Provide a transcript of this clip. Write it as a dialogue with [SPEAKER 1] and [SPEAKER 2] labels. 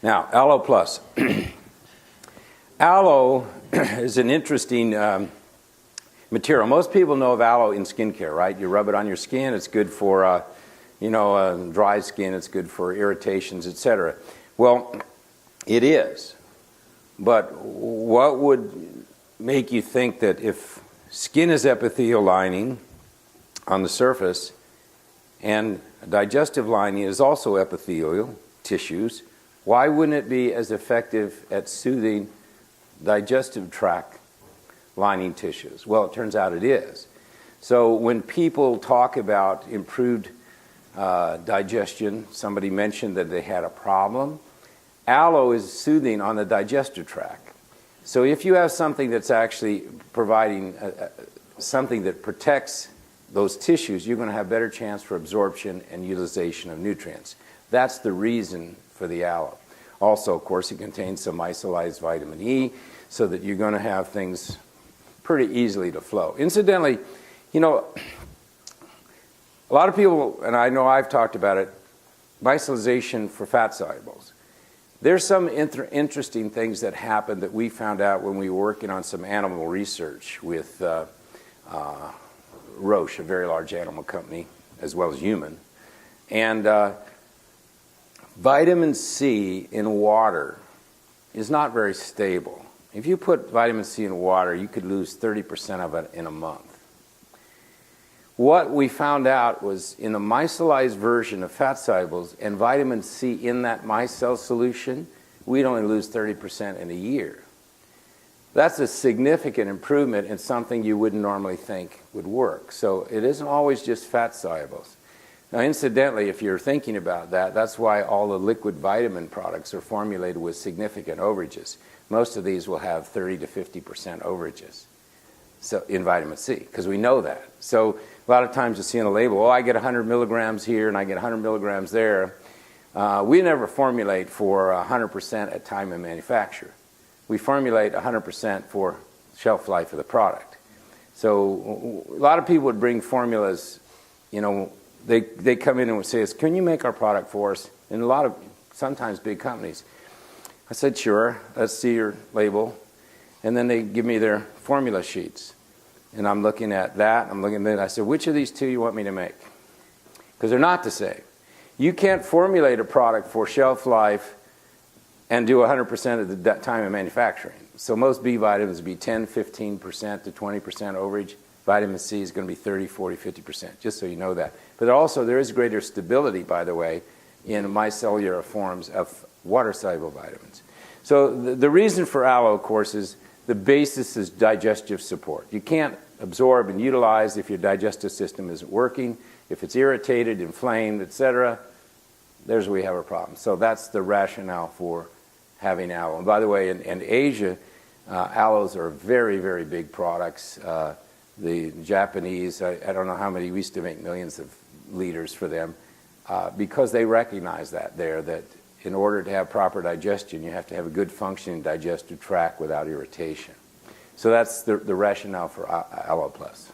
[SPEAKER 1] Now, Aloe Plus. Aloe is an interesting material. Most people know of aloe in skincare, right? You rub it on your skin. It's good for, dry skin. It's good for irritations, etc. Well, it is. But what would make you think that if skin is epithelial lining on the surface and digestive lining is also epithelial tissues, why wouldn't it be as effective at soothing digestive tract lining tissues? Well, it turns out it is. So when people talk about improved digestion, somebody mentioned that they had a problem. Aloe is soothing on the digestive tract. So if you have something that's actually providing something that protects those tissues, you're going to have better chance for absorption and utilization of nutrients. That's the reason for the aloe. Also, of course, it contains some isolized vitamin E, so that you're going to have things pretty easily to flow. Incidentally, a lot of people, and I know I've talked about it, micellization for fat solubles. There's some interesting things that happen that we found out when we were working on some animal research with Roche, a very large animal company, as well as human. And vitamin C in water is not very stable. If you put vitamin C in water, you could lose 30% of it in a month. What we found out was in the micellized version of fat solubles and vitamin C in that micelle solution, we'd only lose 30% in a year. That's a significant improvement in something you wouldn't normally think would work. So it isn't always just fat solubles. Now, incidentally, if you're thinking about that, that's why all the liquid vitamin products are formulated with significant overages. Most of these will have 30 to 50% overages in vitamin C, because we know that. So a lot of times you see on a label, oh, I get 100 milligrams here and I get 100 milligrams there. We never formulate for 100% at time of manufacture. We formulate 100% for shelf life of the product. So a lot of people would bring formulas, they come in and would say, can you make our product for us? And a lot of, sometimes big companies. I said, sure, let's see your label. And then they give me their formula sheets. And I'm looking at that, I'm looking at that. I said, which of these two you want me to make? Because they're not the same. You can't formulate a product for shelf life and do 100% of the time of manufacturing. So most B vitamins would be 10, 15% to 20% overage. Vitamin C is going to be 30, 40, 50%, just so you know that. But also there is greater stability, by the way, in micellar forms of water-soluble vitamins. So the reason for aloe, of course, is the basis is digestive support. You can't absorb and utilize if your digestive system isn't working. If it's irritated, inflamed, etc., there's where we have a problem. So that's the rationale for having aloe. And by the way, in Asia, aloes are very, very big products. The Japanese, I don't know how many, we used to make millions of liters for them, because they recognize that there, that in order to have proper digestion, you have to have a good functioning digestive tract without irritation. So that's the rationale for Aloe Plus.